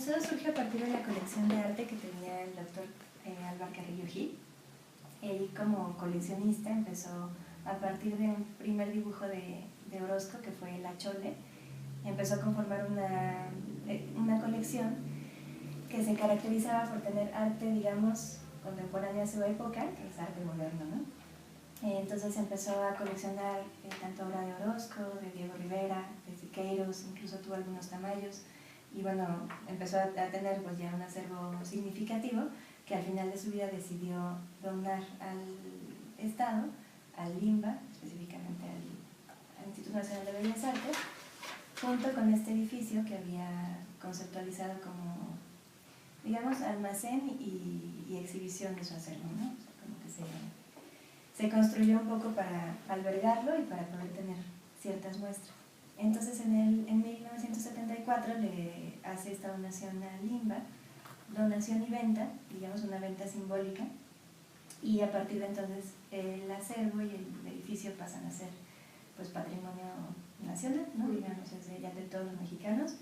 museo surge a partir de la colección de arte que tenía el doctor Álvaro Carrillo Gil. Él como coleccionista empezó a partir de un primer dibujo de Orozco, que fue La Chole, empezó a conformar una colección que se caracterizaba por tener arte, digamos, contemporáneo a su época, que es arte moderno, ¿no? Entonces empezó a coleccionar tanto obra de Orozco, de Diego Rivera, de Siqueiros, incluso tuvo algunos Tamayos, y bueno, empezó a tener pues ya un acervo significativo que al final de su vida decidió donar al Estado, al INBA, específicamente al Instituto Nacional de Bellas Artes, junto con este edificio que había conceptualizado como, digamos, almacén y exhibición de su acervo, ¿no? O sea, como que se construyó un poco para albergarlo y para poder tener ciertas muestras. Entonces en 1974 le hace esta donación al INBA, donación y venta, digamos una venta simbólica, y a partir de entonces el acervo y el edificio pasan a ser pues patrimonio nacional, ¿no? Digamos, es ya de todos los mexicanos.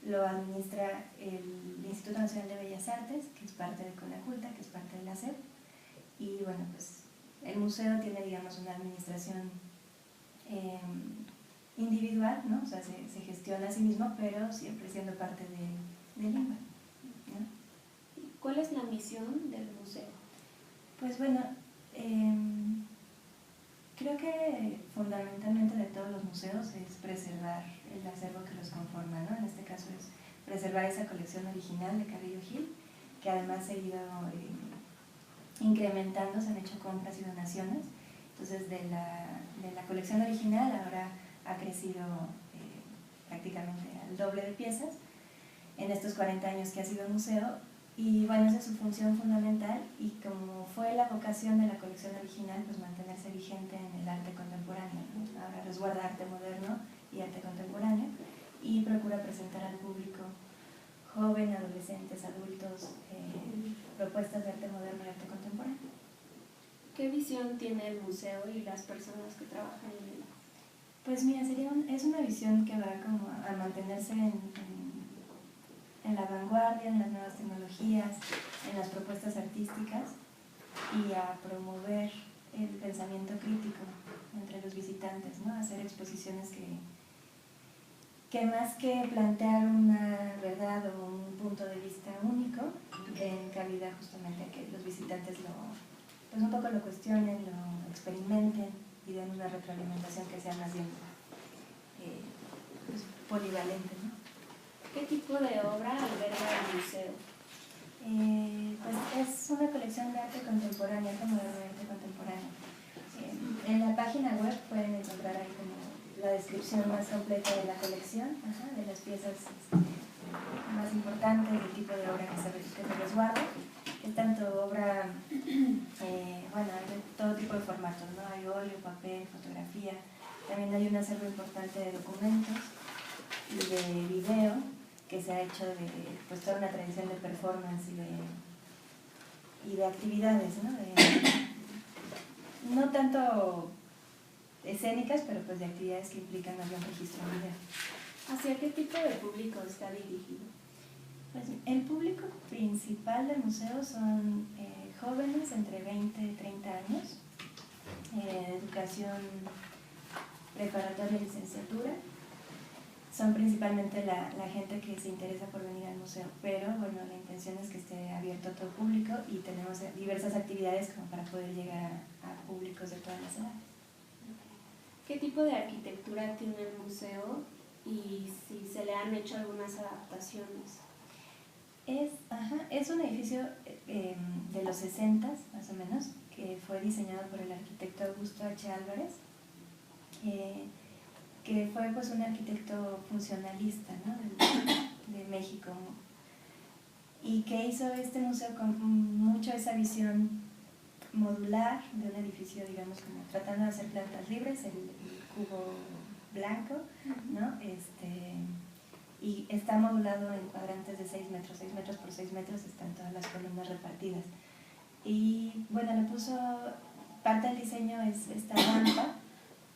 Lo administra el Instituto Nacional de Bellas Artes, que es parte de Conaculta, que es parte de la SEP, y bueno, pues el museo tiene, digamos, una administración individual, ¿no? O sea, se gestiona a sí mismo, pero siempre siendo parte del INBA, ¿no? ¿Cuál es la misión del museo? Pues bueno, creo que fundamentalmente de todos los museos es preservar el acervo que los conforma, ¿no? En este caso es preservar esa colección original de Carrillo Gil, que además se ha ido incrementando, se han hecho compras y donaciones. Entonces de la colección original ahora ha crecido prácticamente al doble de piezas en estos 40 años que ha sido museo, y bueno, esa es su función fundamental, y como fue la vocación de la colección original, pues mantenerse vigente en el arte contemporáneo, ¿no? Ahora resguarda arte moderno y arte contemporáneo y procura presentar al público joven, adolescentes, adultos, propuestas de arte moderno y arte contemporáneo. ¿Qué visión tiene el museo y las personas que trabajan en él? Pues mira, es una visión que va como a mantenerse en la vanguardia, en las nuevas tecnologías, en las propuestas artísticas, y a promover el pensamiento crítico entre los visitantes, ¿no? Hacer exposiciones que más que plantear una verdad o un punto de vista único, den cabida justamente a que los visitantes pues un poco lo cuestionen, lo experimenten y den una retroalimentación que sea más bien pues, polivalente, ¿no? ¿Qué tipo de obra alberga el museo? Pues es una colección de arte contemporáneo, como de arte contemporáneo. En la página web pueden encontrar ahí como la descripción más completa de la colección, de las piezas más importantes, del tipo de obra que se resguarda. Es tanto obra, bueno, hay de todo tipo de formatos, ¿no? Hay óleo, papel, fotografía. También hay un acervo importante de documentos y de video, que se ha hecho de pues, toda una tradición de performance y de actividades, ¿no? No tanto escénicas, pero pues de actividades que implican algún registro en video. ¿Hacia qué tipo de público está dirigido? Pues, el público principal del museo son jóvenes entre 20 y 30 años, educación preparatoria y licenciatura. Son principalmente la gente que se interesa por venir al museo, pero bueno, la intención es que esté abierto a todo público y tenemos diversas actividades como para poder llegar a públicos de todas las edades. ¿Qué tipo de arquitectura tiene el museo y si se le han hecho algunas adaptaciones? Es un edificio de los 60 más o menos, que fue diseñado por el arquitecto Augusto H. Álvarez, que fue pues un arquitecto funcionalista, ¿no? de México, y que hizo este museo con mucho esa visión modular de un edificio, digamos, como tratando de hacer plantas libres, el cubo blanco, ¿no? Y está modulado en cuadrantes de 6 metros por 6 metros, están todas las columnas repartidas. Y bueno, le puso, parte del diseño es esta rampa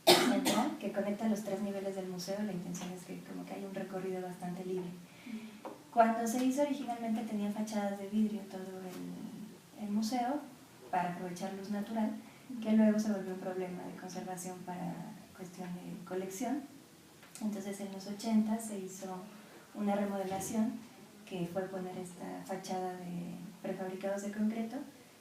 central que conecta los 3 niveles del museo. La intención es que como que haya un recorrido bastante libre. Cuando se hizo originalmente tenía fachadas de vidrio todo el museo para aprovechar luz natural, que luego se volvió un problema de conservación para cuestión de colección. Entonces en los 80 se hizo una remodelación que fue poner esta fachada de prefabricados de concreto,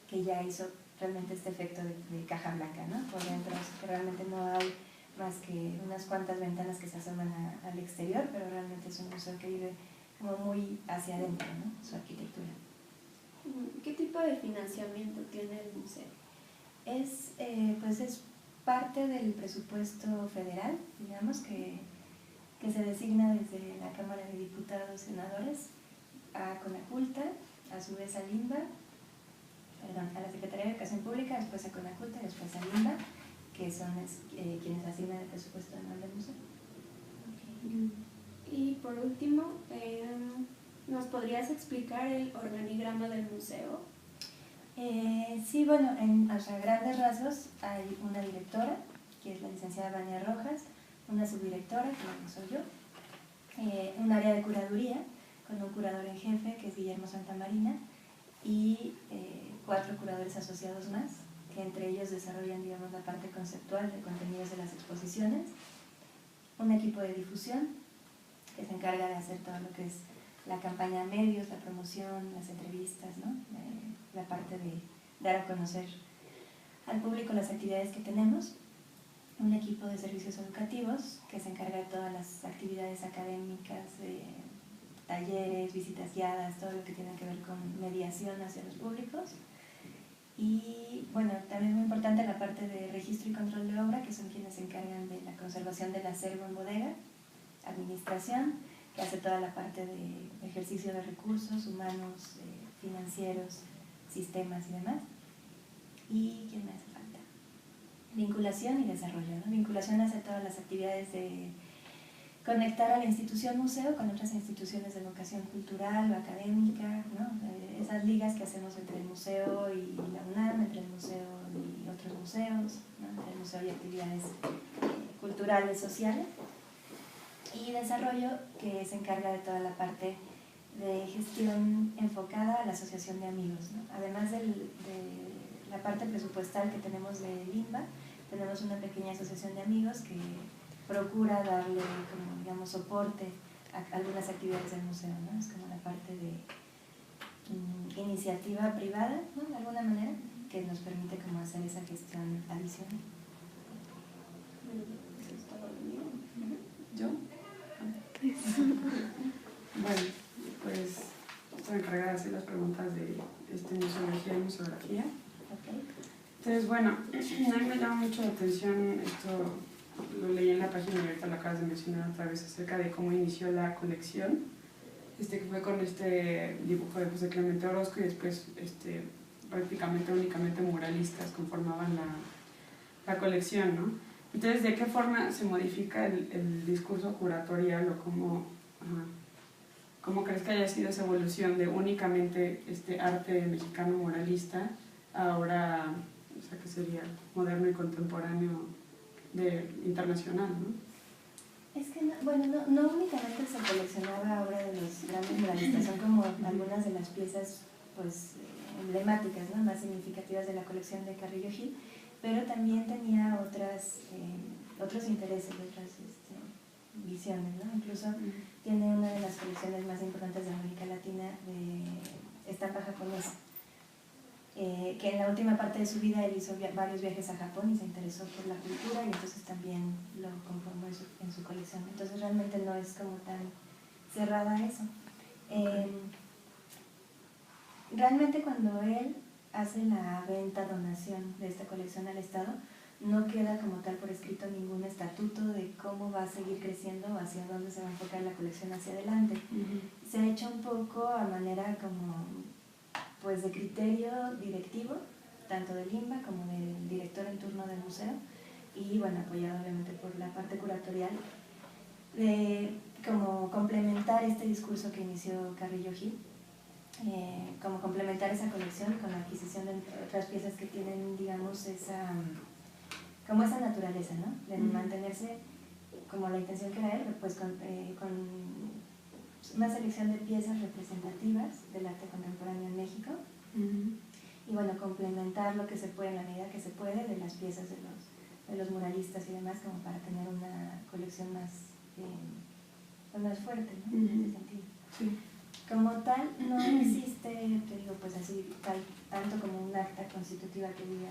que ya hizo realmente este efecto de caja blanca, ¿no? Por dentro, que realmente no hay más que unas cuantas ventanas que se asoman al exterior, pero realmente es un museo que vive como muy hacia adentro, ¿no? Su arquitectura. ¿Qué tipo de financiamiento tiene el museo? Pues es parte del presupuesto federal, digamos, que se designa desde la Cámara de Diputados y Senadores a Conaculta, a su vez a LIMBA, a la Secretaría de Educación Pública, después a Conaculta y después a LIMBA, que son quienes asignan el presupuesto anual del museo. Okay. Y por último, ¿nos podrías explicar el organigrama del museo? Sí, bueno, a grandes rasgos hay una directora, que es la licenciada Vania Rojas, una subdirectora, que soy yo, un área de curaduría, con un curador en jefe, que es Guillermo Santamarina, y 4 curadores asociados más, que entre ellos desarrollan, digamos, la parte conceptual de contenidos de las exposiciones, un equipo de difusión, que se encarga de hacer todo lo que es la campaña a medios, la promoción, las entrevistas, ¿no? La parte de dar a conocer al público las actividades que tenemos, un equipo de servicios educativos que se encarga de todas las actividades académicas, talleres, visitas guiadas, todo lo que tiene que ver con mediación hacia los públicos. Y bueno, también es muy importante la parte de registro y control de obra, que son quienes se encargan de la conservación del acervo en bodega, administración, que hace toda la parte de ejercicio de recursos humanos, financieros, sistemas y demás. ¿Y quién me hace falta? Vinculación y desarrollo, ¿no? Vinculación hace todas las actividades de conectar a la institución museo con otras instituciones de vocación cultural o académica, ¿no? Esas ligas que hacemos entre el museo y la UNAM, entre el museo y otros museos, ¿no? Entre el museo y actividades culturales, sociales. Y desarrollo, que se encarga de toda la parte de gestión enfocada a la asociación de amigos, ¿no? Además de la parte presupuestal que tenemos de LIMBA, tenemos una pequeña asociación de amigos que procura darle, como digamos, soporte a algunas actividades del museo, ¿no? Es como la parte de iniciativa privada, ¿no? De alguna manera, que nos permite como hacer esa gestión adicional. ¿Yo? Bueno, pues estoy encargada de hacer las preguntas de museología y museografía. Okay. Entonces, bueno, a mí me llama mucho la atención esto, lo leí en la página y ahorita lo acabas de mencionar otra vez, acerca de cómo inició la colección, que fue con este dibujo de José Clemente Orozco, y después prácticamente únicamente muralistas conformaban la colección, ¿no? Entonces, ¿de qué forma se modifica el discurso curatorial o cómo crees que haya sido esa evolución de únicamente este arte mexicano muralista a ahora, o sea, que sería moderno y contemporáneo internacional, ¿no? Es que, no únicamente se coleccionaba obra de los grandes muralistas, son como algunas de las piezas pues, emblemáticas, ¿no? Más significativas de la colección de Carrillo Gil, pero también tenía otros intereses, otras visiones, ¿no? Incluso tiene una de las colecciones más importantes de América Latina de estampa japonesa, que en la última parte de su vida él hizo varios viajes a Japón y se interesó por la cultura y entonces también lo conformó en su colección. Entonces realmente no es como tan cerrada eso. Realmente cuando él hace la donación de esta colección al Estado, no queda como tal por escrito ningún estatuto de cómo va a seguir creciendo o hacia dónde se va a enfocar la colección hacia adelante. Se ha hecho un poco a manera como pues de criterio directivo, tanto del LIMBA como del director en turno del museo, y bueno, apoyado obviamente por la parte curatorial, de como complementar este discurso que inició Carrillo Gil, como complementar esa colección con la adquisición de otras piezas que tienen, digamos, esa naturaleza, ¿no? De mantenerse como la intención que era él, pues una selección de piezas representativas del arte contemporáneo en México. Y bueno, complementar lo que se puede en la medida que se puede de las piezas de los muralistas y demás, como para tener una colección más, más fuerte, ¿no? En ese sentido. Sí. Como tal, no existe, te digo, pues así, tanto como un acta constitutiva que diga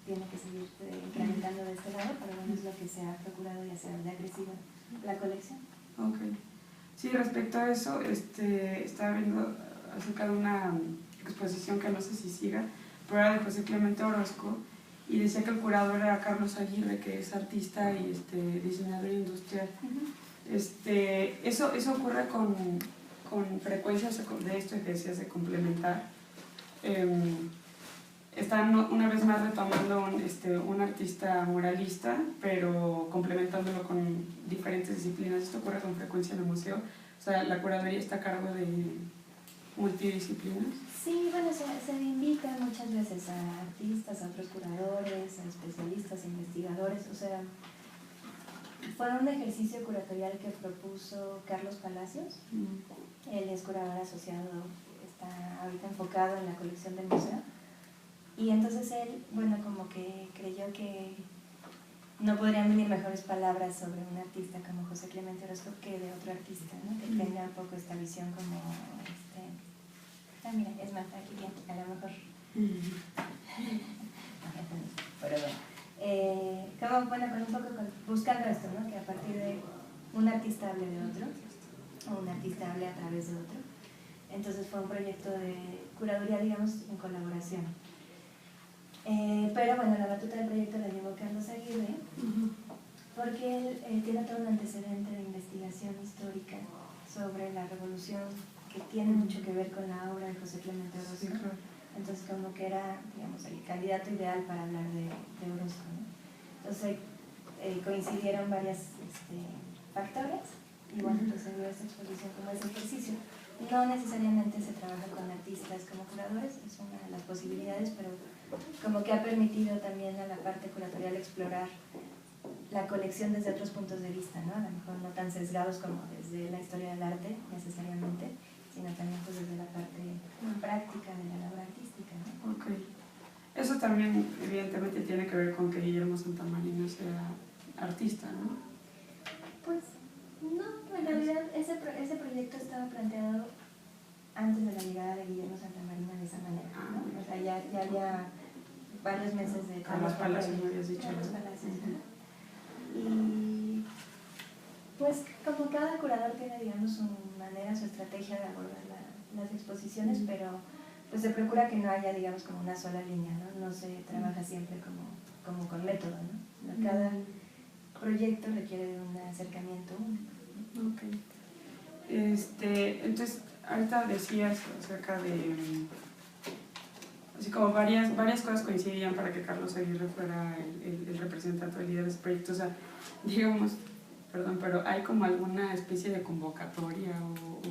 tiene que seguir incrementando de este lado, pero bueno, es lo que se ha procurado y hacia donde ha crecido la colección. Ok. Sí, respecto a eso, estaba viendo acerca de una exposición que no sé si siga, pero era de José Clemente Orozco, y decía que el curador era Carlos Aguirre, que es artista y diseñador industrial. Eso ocurre con frecuencia de esto que decías de complementar. Están una vez más retomando un artista muralista, pero complementándolo con diferentes disciplinas. Esto ocurre con frecuencia en el museo. O sea, la curaduría está a cargo de multidisciplinas. Sí, bueno, se invita muchas veces a artistas, a otros curadores, a especialistas, a investigadores. O sea, fue un ejercicio curatorial que propuso Carlos Palacios. Él es curador asociado, está ahorita enfocado en la colección del museo. Y entonces él, bueno, como que creyó que no podrían venir mejores palabras sobre un artista como José Clemente Orozco que de otro artista, ¿no? Que tenga un poco esta visión como, mira, es más, aquí bien, a lo mejor. Pero bueno, como, bueno, con un poco buscando esto, ¿no? Que a partir de un artista hable de otro, o un artista hable a través de otro. Entonces fue un proyecto de curaduría, digamos, en colaboración. Pero bueno, la batuta del proyecto la llevó Carlos Aguirre, porque él tiene todo un antecedente de investigación histórica sobre la revolución que tiene mucho que ver con la obra de José Clemente Orozco. Sí, claro. Entonces como que era, digamos, el candidato ideal para hablar de Orozco, ¿no? Entonces coincidieron varios factores y bueno, pues se dio esta exposición como ese ejercicio. No necesariamente se trabaja con artistas como curadores, es una de las posibilidades, pero como que ha permitido también a la parte curatorial explorar la colección desde otros puntos de vista, ¿no? A lo mejor no tan sesgados como desde la historia del arte necesariamente, sino también pues desde la parte práctica de la labor artística, ¿no? Ok. Eso también evidentemente tiene que ver con que Guillermo Santamarina sea artista, ¿no? Pues no, en realidad ese proyecto estaba planteado antes de la llegada de Guillermo Santamarina de esa manera, ¿no? O sea, ya había varios meses de Carlos Palacios, me habías dicho. Carlos Palacios, ¿no? Y pues como cada curador tiene, digamos, su manera, su estrategia de abordar las exposiciones, pero pues se procura que no haya, digamos, como una sola línea, ¿no? No se trabaja siempre como con método, ¿no? Cada proyecto requiere de un acercamiento único. Ok. Entonces, ahorita decías acerca de, así como varias cosas coincidían para que Carlos Aguirre fuera el representante, el líder de ese proyecto. O sea, digamos, perdón, pero ¿hay como alguna especie de convocatoria o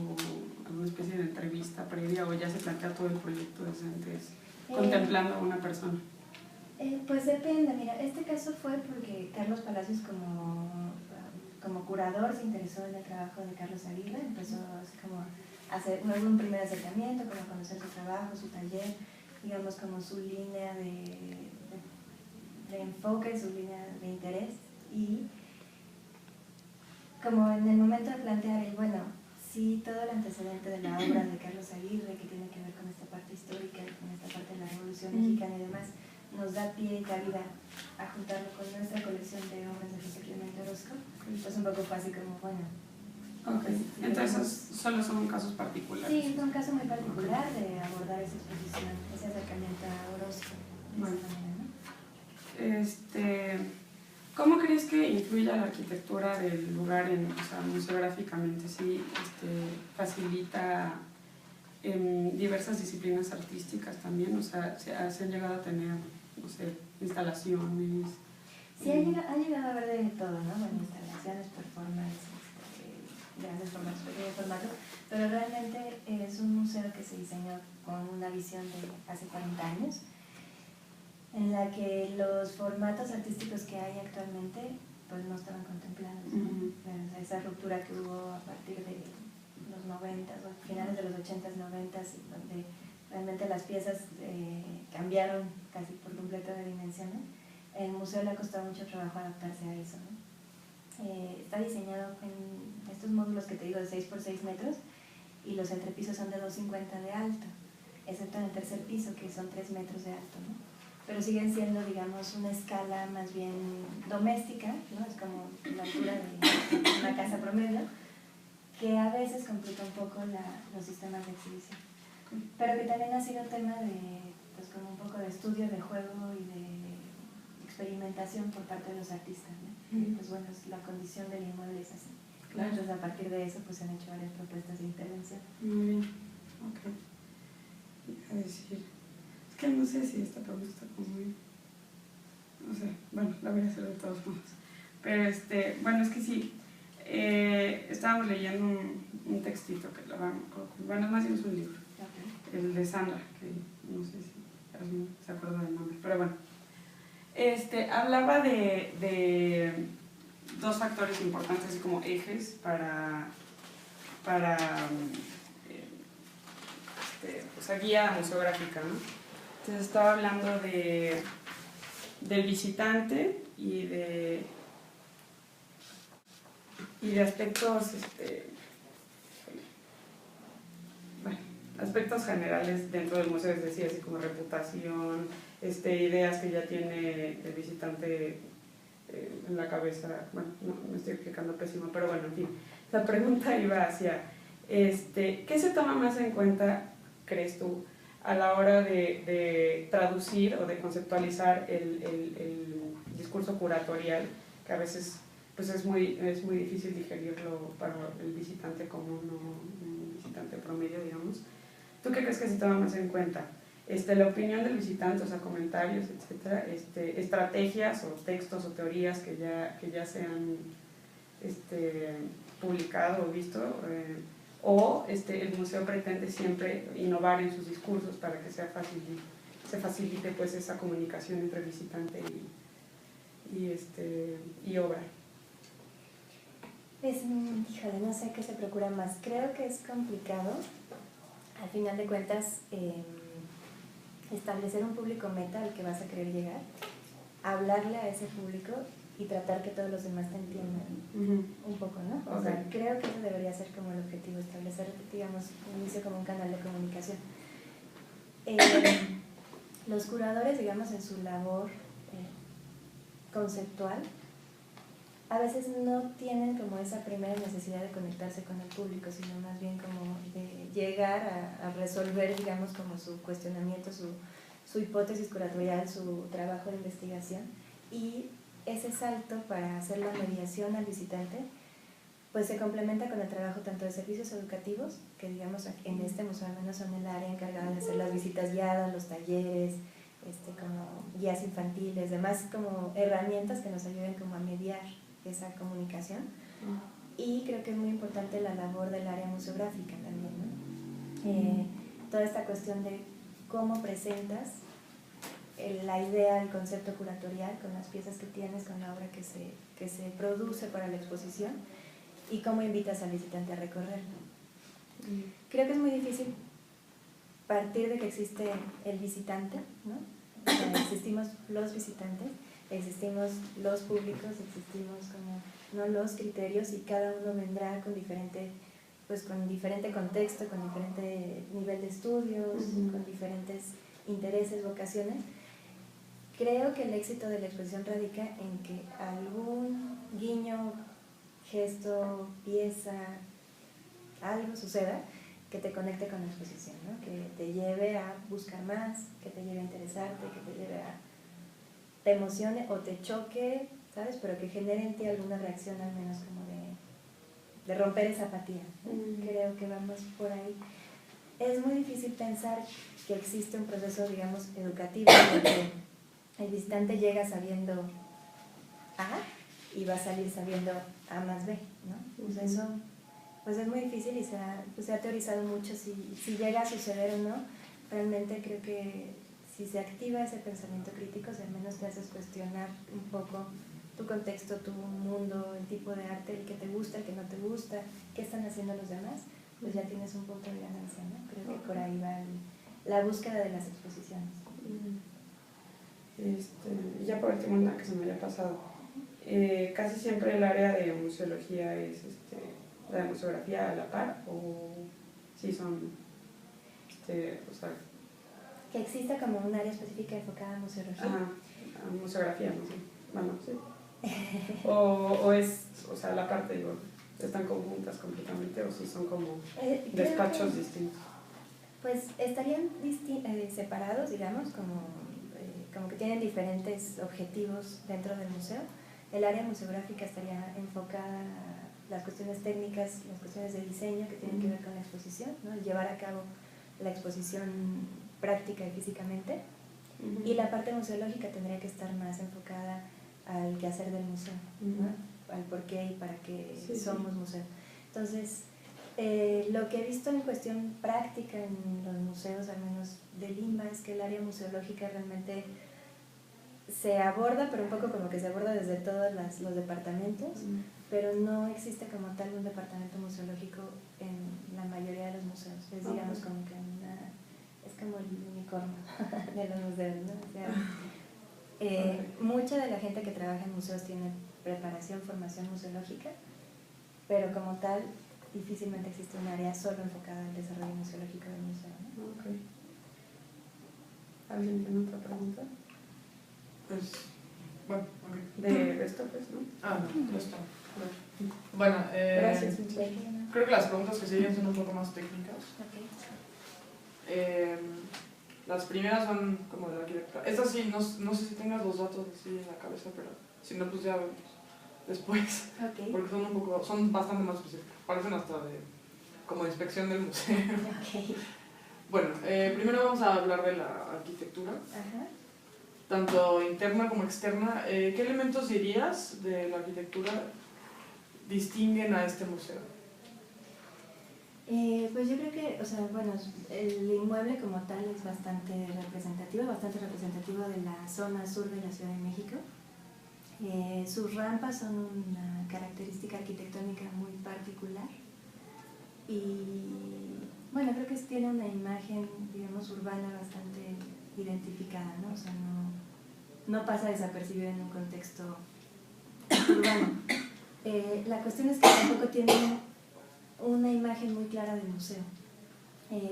alguna especie de entrevista previa, o ya se plantea todo el proyecto desde antes, contemplando a una persona? Pues depende. Mira, este caso fue porque Carlos Palacios como curador se interesó en el trabajo de Carlos Aguirre, empezó así como a hacer un primer acercamiento, como a conocer su trabajo, su taller, digamos como su línea de enfoque, su línea de interés, y como en el momento de plantear sí, todo el antecedente de la obra de Carlos Aguirre, que tiene que ver con esta parte histórica, con esta parte de la Revolución Mexicana y demás, nos da pie y cabida a juntarlo con nuestra colección de obras de José Clemente Orozco. Pues un poco fue así como, bueno. Ok, pues, entonces solo son casos particulares. Sí, fue un caso muy particular de abordar esa exposición, ese acercamiento a Orozco de esa manera, ¿no? ¿Cómo crees que influye la arquitectura del lugar museográficamente? ¿Sí facilita diversas disciplinas artísticas también? O sea, ¿se han llegado a tener, no sé, instalaciones? Sí, ha llegado a haber de todo, ¿no? Bueno, instalaciones, performances, grandes formatos, pequeños formatos, pero realmente es un museo que se diseñó con una visión de hace 40 años, en la que los formatos artísticos que hay actualmente pues no estaban contemplados, ¿no? Esa ruptura que hubo a partir los 90 o finales de los 80s, 90s, donde realmente las piezas cambiaron casi por completo de dimensiones, el museo le ha costado mucho trabajo adaptarse a eso, ¿no? Está diseñado en estos módulos que te digo de 6 por 6 metros y los entrepisos son de 2,50 de alto, excepto en el tercer piso que son 3 metros de alto, ¿no? Pero siguen siendo, digamos, una escala más bien doméstica, ¿no? Es como la altura de una casa promedio, que a veces complica un poco los sistemas de exhibición. Pero que también ha sido tema de, pues, como un poco de estudio de juego y de experimentación por parte de los artistas, ¿no? Pues bueno, la condición del inmueble es así. Claro. Entonces, a partir de eso, pues se han hecho varias propuestas de intervención. Muy bien, ok. Iba a decir, es que no sé si esta pregunta está como muy, no sé, bueno, la voy a hacer de todos modos. Pero bueno, es que sí, estábamos leyendo un textito que lo vamos, bueno, más bien es un libro, okay. El de Sandra, que no sé si alguien se acuerda del nombre, pero bueno. Hablaba de dos factores importantes, así como ejes para o sea, guía museográfica, ¿no? Entonces estaba hablando del visitante y de aspectos, bueno, aspectos generales dentro del museo, es decir, así como reputación, ideas que ya tiene el visitante en la cabeza. Bueno, no me estoy explicando pésimo, pero bueno, en fin, la pregunta iba hacia, ¿qué se toma más en cuenta, crees tú, a la hora de traducir o de conceptualizar el discurso curatorial, que a veces pues es muy difícil digerirlo para el visitante común o un visitante promedio, digamos? ¿Tú qué crees que se toma más en cuenta? La opinión del visitante, o sea, comentarios, etcétera, estrategias o textos o teorías que ya se han publicado o visto, o el museo pretende siempre innovar en sus discursos para que se facilite pues esa comunicación entre visitante y obra. Pues, híjole, no sé qué se procura más. Creo que es complicado, al final de cuentas, establecer un público meta al que vas a querer llegar, hablarle a ese público y tratar que todos los demás te entiendan un poco, ¿no? O sea, creo que eso debería ser como el objetivo, establecer, digamos, un inicio como un canal de comunicación. Los curadores, digamos, en su labor conceptual, a veces no tienen como esa primera necesidad de conectarse con el público, sino más bien como de llegar a resolver, digamos, como su cuestionamiento, su hipótesis curatorial, su trabajo de investigación. Y ese salto para hacer la mediación al visitante, pues se complementa con el trabajo tanto de servicios educativos, que digamos en este museo al menos son el área encargada de hacer las visitas guiadas, los talleres, como guías infantiles, demás como herramientas que nos ayuden como a mediar esa comunicación. Y creo que es muy importante la labor del área museográfica también, ¿no? Toda esta cuestión de cómo presentas la idea, el concepto curatorial con las piezas que tienes, con la obra que se produce para la exposición y cómo invitas al visitante a recorrerlo. Creo que es muy difícil partir de que existe el visitante, ¿no? O sea, existimos los visitantes, existimos los públicos, existimos como, ¿no?, los criterios, y cada uno vendrá con diferente contexto, con diferente nivel de estudios, con diferentes intereses, vocaciones. Creo que el éxito de la exposición radica en que algún guiño, gesto, pieza, algo suceda que te conecte con la exposición, ¿no? Que te lleve a buscar más, que te lleve a interesarte, que te lleve a te emocione o te choque, ¿sabes? Pero que genere en ti alguna reacción, al menos como de romper esa apatía, ¿no? Creo que vamos por ahí. Es muy difícil pensar que existe un proceso, digamos, educativo, porque el visitante llega sabiendo A y va a salir sabiendo A más B, ¿no? Pues eso pues es muy difícil y se ha teorizado mucho si llega a suceder o no. Realmente creo que si se activa ese pensamiento crítico, si al menos te haces cuestionar un poco tu contexto, tu mundo, el tipo de arte, el que te gusta, el que no te gusta, qué están haciendo los demás, pues ya tienes un punto de ganancia, ¿no? Creo que por ahí va la búsqueda de las exposiciones. Ya por último, una que se me había pasado. Casi siempre el área de museología es la de museografía a la par, o sí son, o sea, Que exista como un área específica enfocada a museología. ajá, a museografía, no sé, bueno, sí. o es, o sea, la parte, digo, están conjuntas completamente, o si son como despachos distintos. Pues estarían separados, digamos, como que tienen diferentes objetivos dentro del museo. El área museográfica estaría enfocada a las cuestiones técnicas, las cuestiones de diseño que tienen que ver con la exposición, ¿no? El llevar a cabo la exposición práctica y físicamente. Y la parte museológica tendría que estar más enfocada al quehacer del museo, ¿no? Al por qué y para qué somos museo. Entonces, lo que he visto en cuestión práctica en los museos, al menos de Lima, es que el área museológica realmente se aborda, pero un poco como que se aborda desde todos los departamentos, pero no existe como tal un departamento museológico en la mayoría de los museos. Es, digamos, como que es como el unicornio de los museos, ¿no? O sea, mucha de la gente que trabaja en museos tiene preparación, formación museológica, pero como tal difícilmente existe un área solo enfocada al desarrollo museológico del museo, ¿no? Okay. ¿Alguien tiene otra pregunta? Pues, bueno, De esto, pues, ¿no? No, esto. Bueno, Gracias. creo que las preguntas que siguen son un poco más técnicas. Las primeras son como de la arquitectura. Estas sí, no sé si tengas los datos así en la cabeza, pero si no, pues ya vemos después. Porque son bastante más específicas. Parecen hasta como de inspección del museo. Bueno, primero vamos a hablar de la arquitectura. Tanto interna como externa. ¿Qué elementos dirías de la arquitectura distinguen a este museo? Pues yo creo que, o sea, bueno, el inmueble como tal es bastante representativo de la zona sur de la Ciudad de México. Sus rampas son una característica arquitectónica muy particular y, bueno, creo que tiene una imagen, digamos, urbana bastante identificada, ¿no? O sea, no pasa desapercibido en un contexto urbano. La cuestión es que tampoco tiene una imagen muy clara del museo.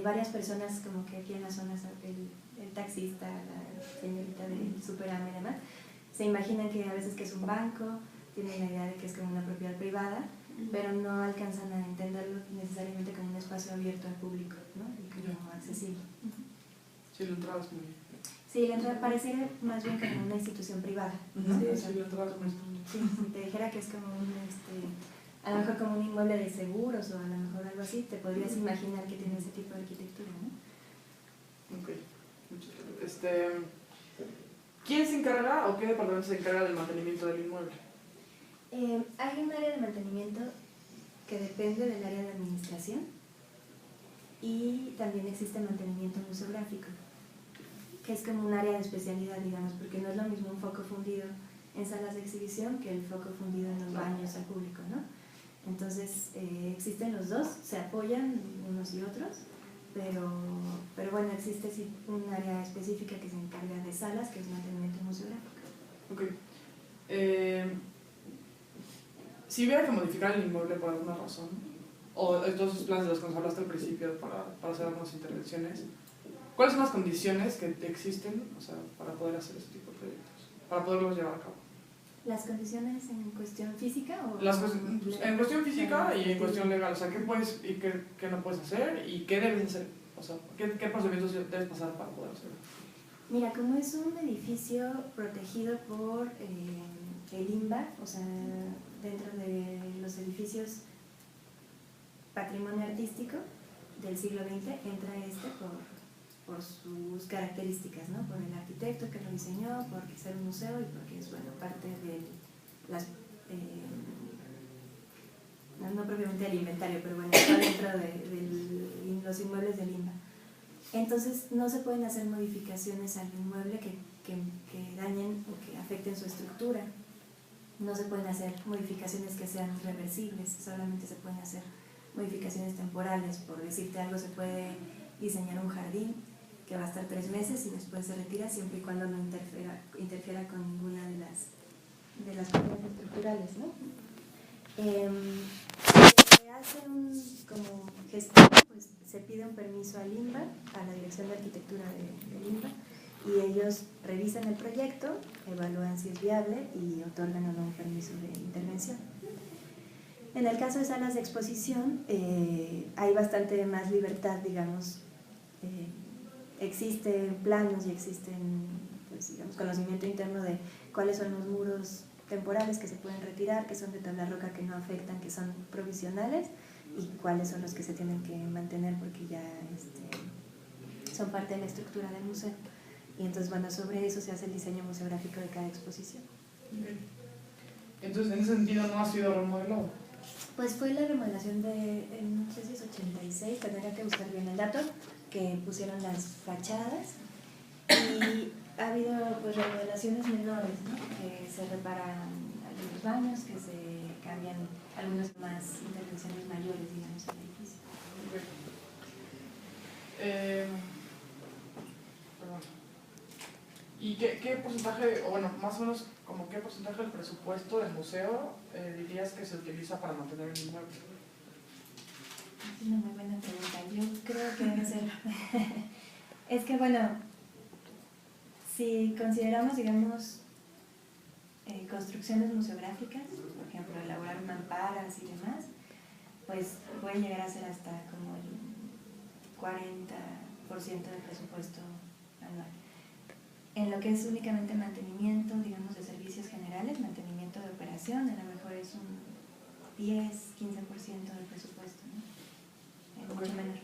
Varias personas, como que aquí en la zona, el taxista, la señorita del Superama y demás, se imaginan que a veces que es un banco, tienen la idea de que es como una propiedad privada, pero no alcanzan a entenderlo necesariamente como un espacio abierto al público, ¿no? Y como accesible. Sí, la entrada es muy... Sí, la entrada pareciera más bien como una institución privada, ¿no? Sí, O sea, la entrada es muy... sí, si te dijera que es como a lo mejor como un inmueble de seguros o a lo mejor algo así, te podrías imaginar que tiene ese tipo de arquitectura, ¿no? Ok, muchas gracias. ¿Quién se encarga o qué departamento se encarga del mantenimiento del inmueble? Hay un área de mantenimiento que depende del área de administración y también existe mantenimiento museográfico, que es como un área de especialidad, digamos, porque no es lo mismo un foco fundido en salas de exhibición que el foco fundido en los baños al público, ¿no? Entonces, existen los dos, se apoyan unos y otros, pero bueno, existe sí un área específica que se encarga de salas, que es mantenimiento museográfico. Ok. Si hubiera que modificar el inmueble por alguna razón, o todos esos planes de los que nos hablaste al principio para hacer algunas intervenciones, ¿cuáles son las condiciones que existen, o sea, para poder hacer ese tipo de proyectos, para poderlos llevar a cabo? ¿Las condiciones en cuestión física? En cuestión física y en cuestión legal, o sea, ¿qué puedes y qué no puedes hacer y qué debes hacer? O sea, ¿qué procedimientos debes pasar para poder hacerlo? Mira, como es un edificio protegido por el INBA, o sea, dentro de los edificios patrimonio artístico del siglo XX, entra por sus características, ¿no? Por el arquitecto que lo diseñó, porque es un museo y porque es, bueno, parte de las... no propiamente del inventario, pero bueno, está dentro de los inmuebles del INBA. Entonces, no se pueden hacer modificaciones al inmueble que dañen o que afecten su estructura. No se pueden hacer modificaciones que sean reversibles, solamente se pueden hacer modificaciones temporales. Por decirte algo, se puede diseñar un jardín que va a estar 3 meses y después se retira siempre y cuando no interfiera con ninguna de las cuestiones estructurales, ¿no? Se hace como gestión, pues se pide un permiso al INBA, a la Dirección de Arquitectura del INBA, y ellos revisan el proyecto, evalúan si es viable y otorgan o no un permiso de intervención. En el caso de salas de exposición, hay bastante más libertad, digamos. Existen planos y existen, pues, digamos, conocimiento interno de cuáles son los muros temporales que se pueden retirar, que son de tabla roca, que no afectan, que son provisionales, y cuáles son los que se tienen que mantener porque ya son parte de la estructura del museo. Y entonces, bueno, sobre eso se hace el diseño museográfico de cada exposición. Entonces, en ese sentido, ¿no ha sido remodelado? Pues fue la remodelación de, no sé si es 86, tendría que buscar bien el dato, que pusieron las fachadas, y ha habido pues remodelaciones menores, ¿no? Que se reparan algunos baños, que se cambian algunas más intervenciones mayores, digamos, en el edificio. Perdón. ¿Y qué porcentaje, o bueno, más o menos, como qué porcentaje del presupuesto del museo dirías que se utiliza para mantener el inmueble? Es una muy buena pregunta. Yo creo que debe ser... Es que, bueno, si consideramos, digamos, construcciones museográficas, por ejemplo, elaborar mamparas y demás, pues puede llegar a ser hasta como el 40% del presupuesto anual. En lo que es únicamente mantenimiento, digamos, de servicios generales, mantenimiento de operación, a lo mejor es un 10-15% del presupuesto, ¿no? Mucho menor.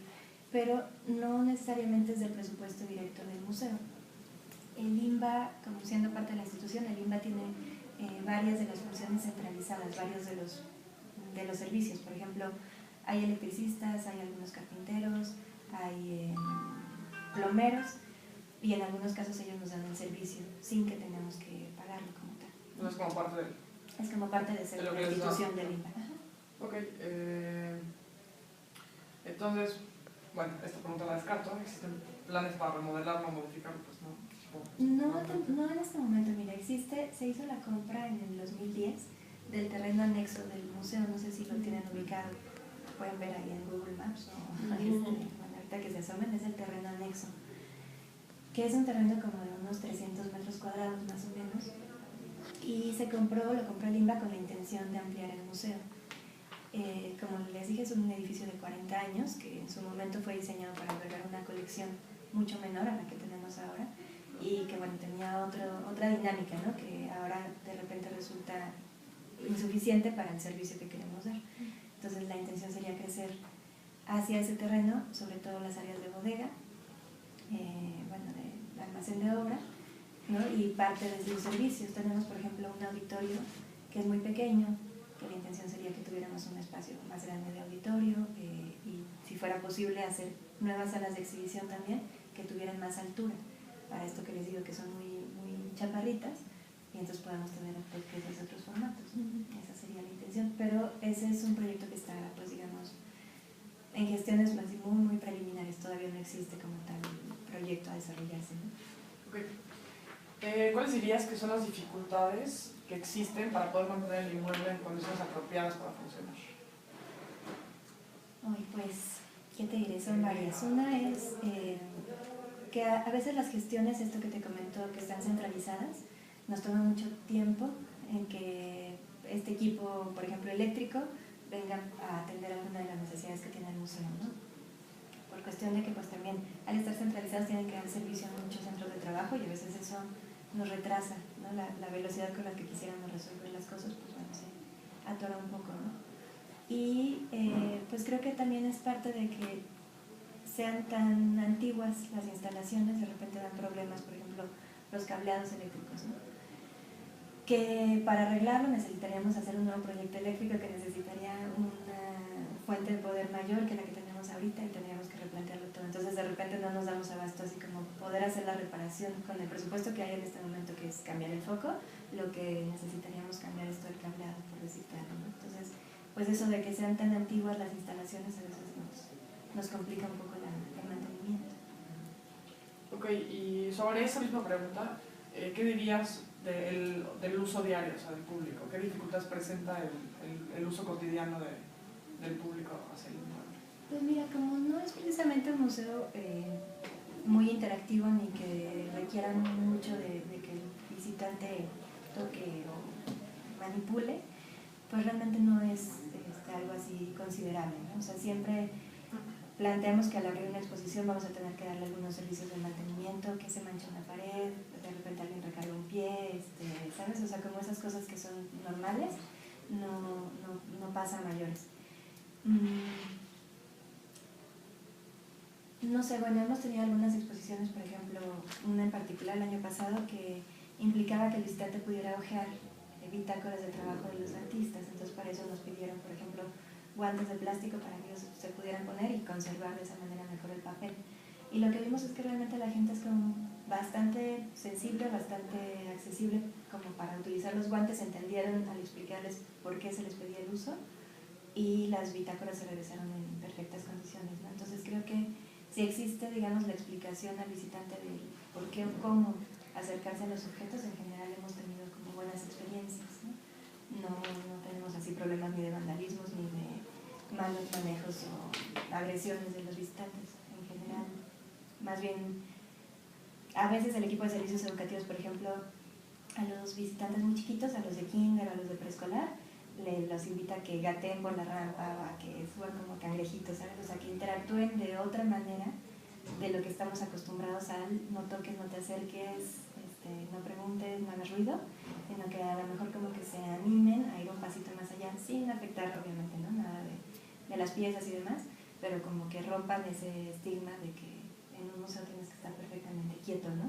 Pero no necesariamente es del presupuesto directo del museo. El INBA, como siendo parte de la institución, el INBA tiene varias de las funciones centralizadas, varios de los servicios. Por ejemplo, hay electricistas, hay algunos carpinteros, hay plomeros, y en algunos casos ellos nos dan el servicio sin que tengamos que pagarlo como tal. No es como parte del... Es como parte de ser la institución del INBA. Ok, entonces, bueno, esta pregunta la descarto. ¿Existen planes para remodelarlo o modificarlo? Pues no en este momento. Mira, se hizo la compra en el 2010 del terreno anexo del museo. No sé si lo tienen ubicado, pueden ver ahí en Google Maps o ahorita que se asomen, es el terreno anexo, que es un terreno como de unos 300 metros cuadrados más o menos, y lo compró el INBA con la intención de ampliar el museo. Como les dije, es un edificio de 40 años que en su momento fue diseñado para albergar una colección mucho menor a la que tenemos ahora, y que, bueno, tenía otra dinámica, ¿no? Que ahora de repente resulta insuficiente para el servicio que queremos dar. Entonces la intención sería crecer hacia ese terreno, sobre todo las áreas de bodega, bueno, de almacén de obra, ¿no? Y parte de los servicios. Tenemos, por ejemplo, un auditorio que es muy pequeño, que la intención sería que tuviéramos un espacio más grande de auditorio, y si fuera posible hacer nuevas salas de exhibición también que tuvieran más altura, para esto que les digo que son muy, muy chaparritas, y entonces podemos tener piezas de otros formatos, ¿no? Esa sería la intención, pero ese es un proyecto que está, pues, digamos, en gestiones más muy, muy preliminares. Todavía no existe como tal proyecto a desarrollarse, ¿no? Okay. ¿Cuáles dirías que son las dificultades que existen para poder mantener el inmueble en condiciones apropiadas para funcionar? Pues, ¿qué te diré? Son varias. Una es que a veces las gestiones, esto que te comento, que están centralizadas, nos toma mucho tiempo en que este equipo, por ejemplo, eléctrico, venga a atender alguna de las necesidades que tiene el museo, ¿no? Por cuestión de que, pues, también al estar centralizados tienen que dar servicio a muchos centros de trabajo, y a veces eso nos retrasa, ¿no? La velocidad con la que quisiéramos resolver las cosas, pues, bueno, se atora un poco, ¿no? Y pues creo que también es parte de que sean tan antiguas las instalaciones, de repente dan problemas, por ejemplo, los cableados eléctricos, ¿no? Que para arreglarlo necesitaríamos hacer un nuevo proyecto eléctrico que necesitaría una fuente de poder mayor que la que tenemos ahorita, y tendríamos que replantearlo todo. Entonces de repente no nos damos abasto así como poder hacer la reparación con el presupuesto que hay en este momento, que es cambiar el foco. Lo que necesitaríamos cambiar es todo el cableado, por decirte algo, ¿no? Entonces pues eso de que sean tan antiguas las instalaciones a veces nos complica un poco el mantenimiento. Ok, y sobre esa misma pregunta, ¿qué dirías del uso diario, o sea, del público? ¿Qué dificultades presenta el uso cotidiano del público hacia el inmueble? Pues mira, como no es precisamente un museo muy interactivo ni que requiera mucho de que el visitante toque o manipule, pues realmente no es algo así considerable, ¿no? O sea, siempre planteamos que al abrir una exposición vamos a tener que darle algunos servicios de mantenimiento, que se mancha una pared, de repente alguien recarga un pie, ¿sabes? O sea, como esas cosas que son normales, no pasa a mayores. No sé, bueno, hemos tenido algunas exposiciones, por ejemplo, una en particular el año pasado que implicaba que el visitante pudiera hojear bitácoras de trabajo de los artistas, entonces para eso nos pidieron, por ejemplo, guantes de plástico para que ellos se pudieran poner y conservar de esa manera mejor el papel. Y lo que vimos es que realmente la gente es como bastante sensible, bastante accesible como para utilizar los guantes, entendieron al explicarles por qué se les pedía el uso y las bitácoras se regresaron en perfectas condiciones, ¿no? Entonces creo que si existe, digamos, la explicación al visitante de por qué o cómo acercarse a los objetos, en general hemos tenido como buenas experiencias, ¿no? No tenemos así problemas ni de vandalismos ni de malos manejos o agresiones de los visitantes en general. Más bien, a veces el equipo de servicios educativos, por ejemplo, a los visitantes muy chiquitos, a los de kinder, a los de preescolar, los invita a que gateen por la rampa, a que suban como cangrejitos, ¿sabes? O sea, que interactúen de otra manera de lo que estamos acostumbrados al no toques, no te acerques, no preguntes, no hagas ruido, sino que a lo mejor como que se animen a ir un pasito más allá, sin afectar obviamente, ¿no? Nada de las piezas y demás, pero como que rompan ese estigma de que en un museo tienes que estar perfectamente quieto, ¿no?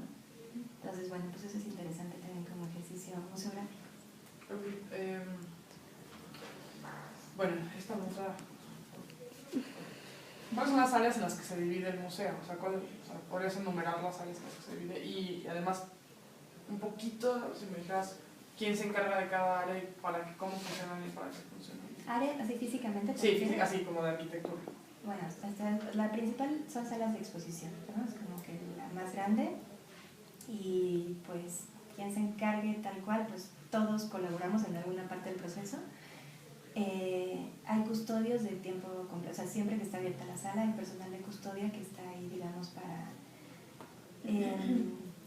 Entonces, bueno, pues eso es interesante también como ejercicio museográfico. Bueno, esta nota... ¿Cuáles son las áreas en las que se divide el museo? O sea, podrías enumerar las áreas en las que se divide y además un poquito, si me dijeras, quién se encarga de cada área y cómo funcionan y para qué funcionan. ¿Área así físicamente? Sí, así como de arquitectura. Bueno, la principal son salas de exposición, ¿no? Es como que la más grande y pues quien se encargue tal cual, pues todos colaboramos en alguna parte del proceso. Hay custodios de tiempo completo, o sea, siempre que está abierta la sala hay personal de custodia que está ahí, digamos, para...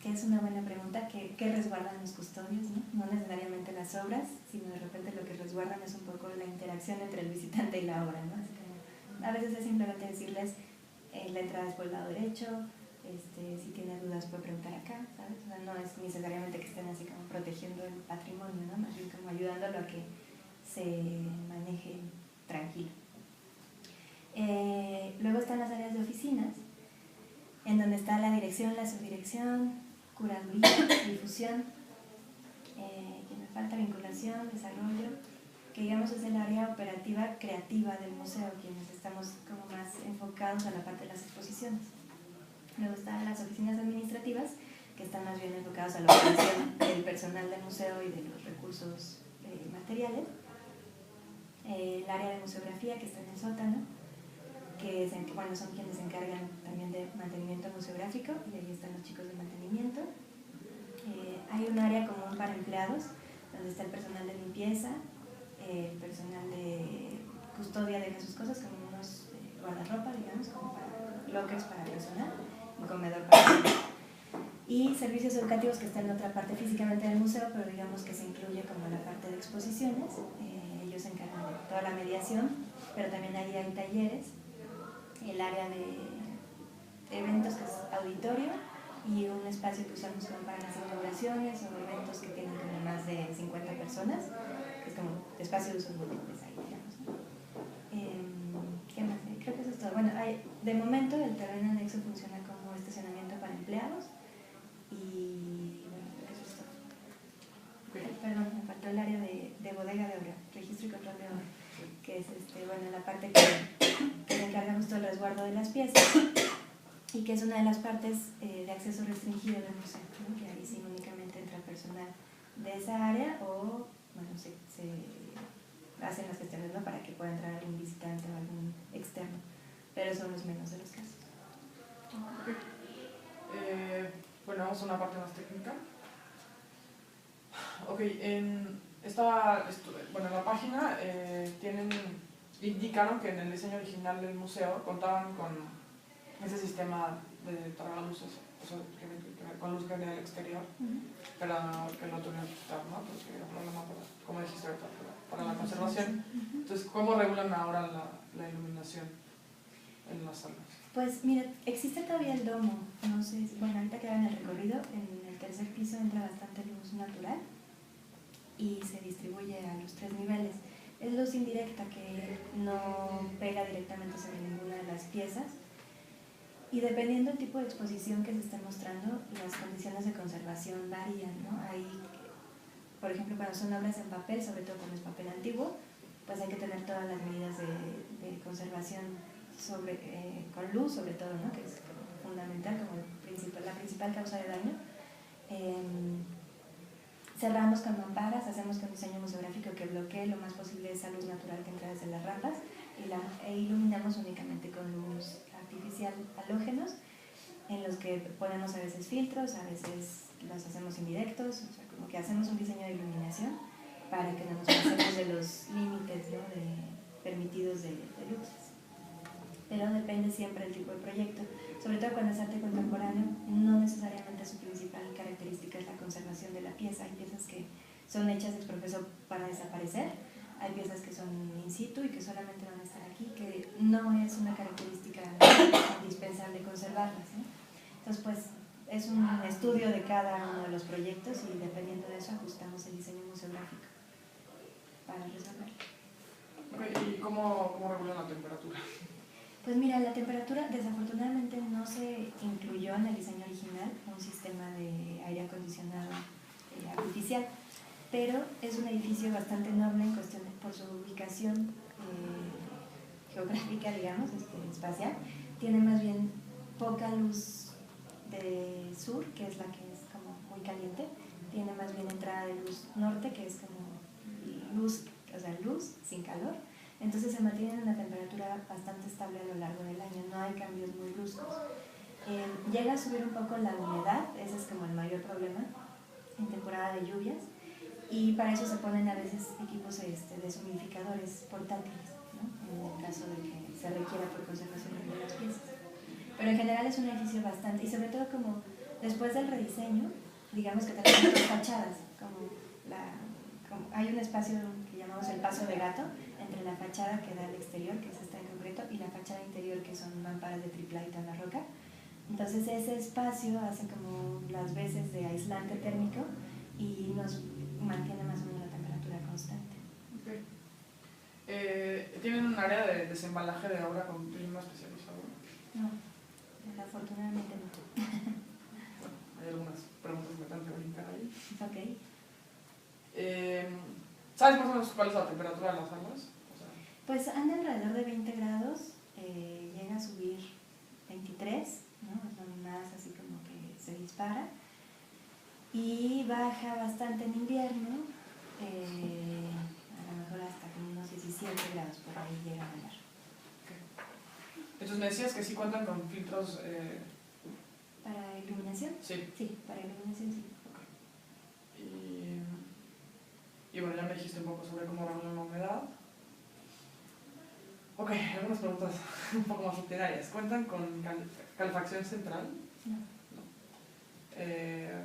que es una buena pregunta, ¿qué resguardan los custodios? ¿No? No necesariamente las obras, sino de repente lo que resguardan es un poco la interacción entre el visitante y la obra, ¿no? Así que a veces es simplemente decirles, la entrada es por el lado derecho, si tiene dudas puede preguntar acá, ¿sabes? O sea, no es necesariamente que estén así como protegiendo el patrimonio, ¿no? Más bien como ayudándolo a que se maneje tranquilo. Luego están las áreas de oficinas, en donde está la dirección, la subdirección, curaduría, difusión, que me falta vinculación, desarrollo, que digamos es el área operativa creativa del museo, quienes estamos como más enfocados a la parte de las exposiciones. Luego están las oficinas administrativas, que están más bien enfocadas a la operación del personal del museo y de los recursos materiales. El área de museografía, que está en el sótano, que son quienes se encargan también de mantenimiento museográfico, y ahí están los chicos de mantenimiento. Hay un área común para empleados, donde está el personal de limpieza, el personal de custodia de sus cosas, como unos guardarropa, digamos, como para lockers para personal, un comedor para personal. Y servicios educativos, que están en otra parte físicamente del museo, pero digamos que se incluye como la parte de exposiciones. Ellos se encargan de toda la mediación, pero también ahí hay talleres, el área de eventos, que es auditorio, y un espacio que usamos como para las inauguraciones o eventos que tienen como más de 50 personas, que es como espacio de usos múltiples ahí, digamos, ¿no? ¿Qué más? Creo que eso es todo. Bueno, de momento el terreno anexo funciona como estacionamiento para empleados y bueno, creo que eso es todo. Perdón, me faltó el área de bodega de obra, registro y control de obra, que es la parte que se encarga justo del resguardo de las piezas y que es una de las partes de acceso restringido del museo, ¿no? Que ahí sí únicamente entra el personal de esa área o bueno, se hacen las gestiones, ¿no? Para que pueda entrar algún visitante o algún externo, pero son los menos de los casos. Okay. Bueno, vamos a una parte más técnica. Ok, en la página indicaron que en el diseño original del museo contaban con ese sistema de tragaluces, o sea, con luz general exterior, pero que lo tuvieron que quitar, ¿no? Porque había problema, como dijiste ahorita, para la conservación. Entonces, ¿cómo regulan ahora la iluminación en las salas? Pues mira, existe todavía el domo, no sé, bueno, ahorita que en el recorrido, en el tercer piso entra bastante luz natural y se distribuye a los 3 niveles. Es luz indirecta que no pega directamente sobre ninguna de las piezas y dependiendo del tipo de exposición que se esté mostrando, las condiciones de conservación varían, ¿no? Hay, por ejemplo, cuando son obras en papel, sobre todo cuando es papel antiguo, pues hay que tener todas las medidas de conservación con luz, sobre todo, ¿no? Que es fundamental como la principal causa de daño. Cerramos con mamparas, hacemos con diseño museográfico que bloquee lo más posible esa luz natural que entra desde las rampas e iluminamos únicamente con luz artificial halógenos, en los que ponemos a veces filtros, a veces los hacemos indirectos, o sea, como que hacemos un diseño de iluminación para que no nos pasemos de los límites, ¿no? permitidos de luces. Pero depende siempre del tipo de proyecto, sobre todo cuando es arte contemporáneo, no necesariamente su principal característica es la conservación de la pieza. Hay piezas que son hechas ex professo para desaparecer, hay piezas que son in situ y que solamente van a estar aquí, que no es una característica indispensable conservarlas, ¿no? Entonces, pues, es un estudio de cada uno de los proyectos y dependiendo de eso ajustamos el diseño museográfico para resolverlo. Okay, ¿y cómo regulan la temperatura? Pues mira, la temperatura desafortunadamente no se incluyó en el diseño original un sistema de aire acondicionado artificial, pero es un edificio bastante noble en cuestión por su ubicación geográfica, digamos, espacial. Tiene más bien poca luz de sur, que es la que es como muy caliente, tiene más bien entrada de luz norte, que es como luz, o sea, luz sin calor. Entonces se mantiene en una temperatura bastante estable a lo largo del año, no hay cambios muy bruscos. Llega a subir un poco la humedad, ese es como el mayor problema en temporada de lluvias, y para eso se ponen a veces equipos deshumidificadores portátiles, ¿no? En el caso de que se requiera por conservación de las piezas. Pero en general es un edificio bastante, y sobre todo como después del rediseño, digamos que tenemos dos fachadas, como hay un espacio que llamamos el paso de gato, entre la fachada que da al exterior, que es esta en concreto, y la fachada interior, que son mamparas de triplite en la roca. Entonces ese espacio hace como las veces de aislante térmico y nos mantiene más o menos la temperatura constante. Okay. ¿Tienen un área de desembalaje de obra con clima especializado? No, desafortunadamente no. Bueno, hay algunas preguntas que me tengo que brincar ahí. Ok. ¿Sabes más o menos cuál es la temperatura de las salas? Pues anda alrededor de 20 grados, llega a subir 23, ¿no? Son más así como que se dispara, y baja bastante en invierno, a lo mejor hasta como unos 17 grados, por ahí llega a bajar. Okay. Entonces me decías que sí cuentan con filtros... ¿Para iluminación? Sí. Sí, para iluminación sí. Okay. Y bueno, ya me dijiste un poco sobre cómo regulan la humedad. Ok, algunas preguntas un poco más rutinarias. ¿Cuentan con calefacción central? No.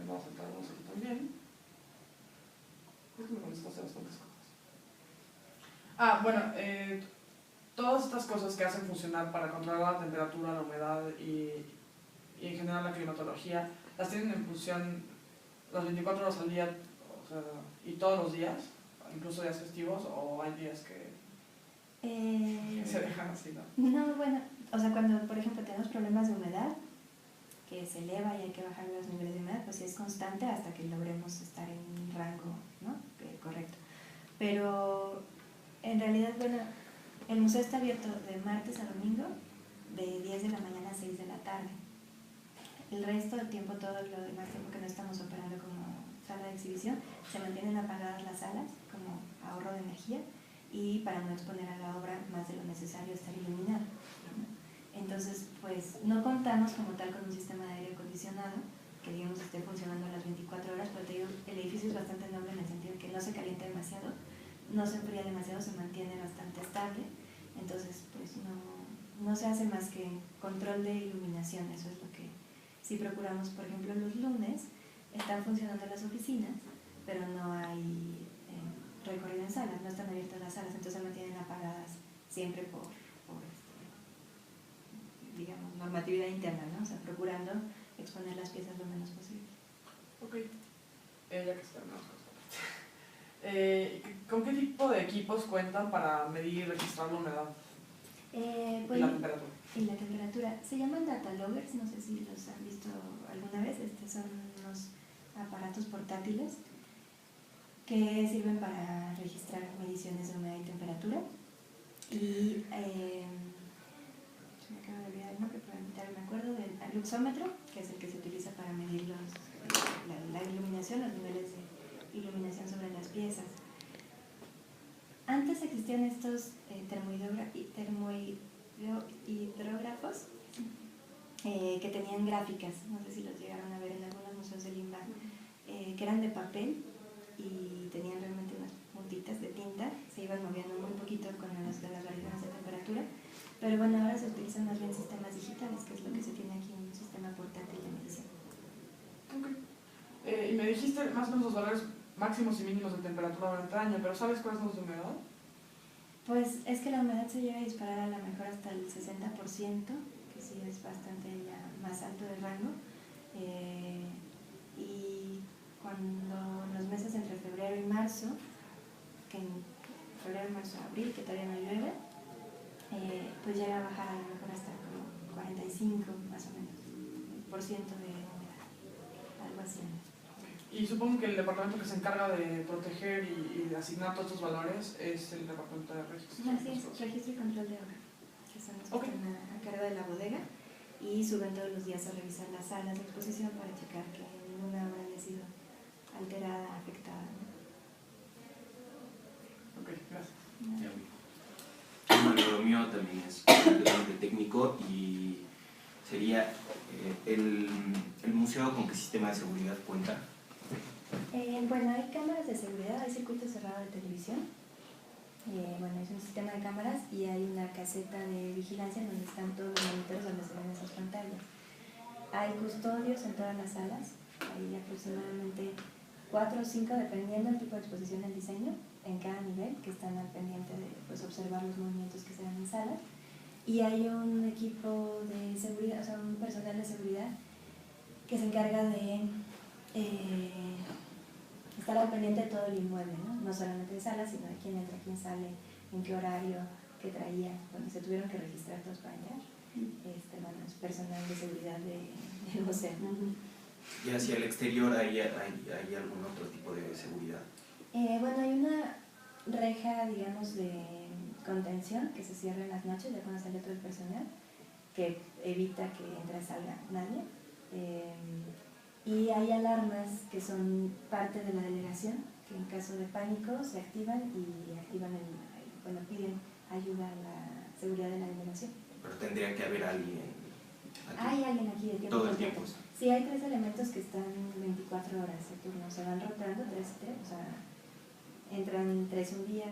Vamos a entrar aquí también. Creo que me contestaste bastantes cosas. Bueno, todas estas cosas que hacen funcionar para controlar la temperatura, la humedad y en general la climatología, ¿las tienen en función las 24 horas al día, o sea, y todos los días, incluso días festivos, o hay días que se dejan así, ¿no? No, bueno, o sea, cuando por ejemplo tenemos problemas de humedad, que se eleva y hay que bajar los niveles de humedad, pues sí es constante hasta que logremos estar en un rango, ¿no? Correcto. Pero en realidad, bueno, el museo está abierto de martes a domingo, de 10 de la mañana a 6 de la tarde. El resto del tiempo, todo lo demás tiempo que no estamos operando como sala de exhibición, se mantienen apagadas las salas como ahorro de energía, y para no exponer a la obra más de lo necesario estar iluminado, ¿no? Entonces, pues no contamos como tal con un sistema de aire acondicionado que digamos esté funcionando las 24 horas, pero te digo, el edificio es bastante noble en el sentido de que no se calienta demasiado, no se enfría demasiado, se mantiene bastante estable, entonces pues no se hace más que control de iluminación. Eso es lo que sí procuramos. Por ejemplo, los lunes están funcionando las oficinas, pero no hay recorrido en salas, no están abiertas las salas, entonces se mantienen apagadas siempre por digamos, normatividad interna, ¿no? O sea, procurando exponer las piezas lo menos posible. Ok, ya que terminamos con ¿con qué tipo de equipos cuentan para medir y registrar la humedad Pues, y la temperatura? Y la temperatura. Se llaman data loggers, no sé si los han visto alguna vez. Son unos aparatos portátiles que sirven para registrar mediciones de humedad y temperatura. Y se me acaba de olvidar el nombre, pero ahorita me acuerdo del luxómetro, que es el que se utiliza para medir la iluminación, los niveles de iluminación sobre las piezas. Antes existían estos termohidrógrafos que tenían gráficas, no sé si los llegaron a ver en algunos museos del INBAN, que eran de papel y tenían realmente unas puntitas de tinta, se iban moviendo muy poquito con las variaciones de temperatura, pero bueno, ahora se utilizan más bien sistemas digitales, que es lo que se tiene aquí, un sistema portátil de medición. Okay. Y me dijiste más o menos los valores máximos y mínimos de temperatura durante el año, pero ¿sabes cuáles son los de humedad? Pues es que la humedad se llega a disparar a lo mejor hasta el 60%, que sí es bastante ya más alto del rango, y cuando en los meses entre febrero y marzo, que en febrero, marzo, abril, que todavía no llueve, pues llega a bajar a lo mejor hasta como 45 más o menos por ciento de humedad, algo así. Y supongo que el departamento que se encarga de proteger y de asignar todos estos valores es el departamento de registro. Así es, registro y control de obra, que son los que están a cargo de la bodega y suben todos los días a revisar las salas de exposición para checar que ninguna obra haya sido alterada, afectada, ¿no? Ok, gracias. Bueno, lo mío también es completamente técnico y sería el museo con qué sistema de seguridad cuenta. Bueno, hay cámaras de seguridad, hay circuito cerrado de televisión, bueno, es un sistema de cámaras y hay una caseta de vigilancia donde están todos los monitores donde se ven esas pantallas. Hay custodios en todas las salas, hay aproximadamente 4 o 5 dependiendo del tipo de exposición del diseño en cada nivel, que están al pendiente de pues, observar los movimientos que se dan en salas. Y hay un equipo de seguridad, o sea, un personal de seguridad que se encarga de estar al pendiente de todo el inmueble, ¿no? No solamente de salas, sino de quién entra, quién sale, en qué horario, qué traía, cuando se tuvieron que registrar todos para entrar. Bueno, es personal de seguridad del museo. ¿Y hacia el exterior hay algún otro tipo de seguridad? Bueno, hay una reja, digamos, de contención que se cierra en las noches, ya cuando sale todo el personal, que evita que entre y salga nadie. Y hay alarmas que son parte de la delegación, que en caso de pánico se activan y activan cuando piden ayuda a la seguridad de la delegación. Pero tendría que haber alguien aquí. Hay alguien aquí de tiempo. Todo el tiempo. Sí, hay 3 elementos que están 24 horas de turno, se van rotando 3 y 3, o sea, entran 3 un día,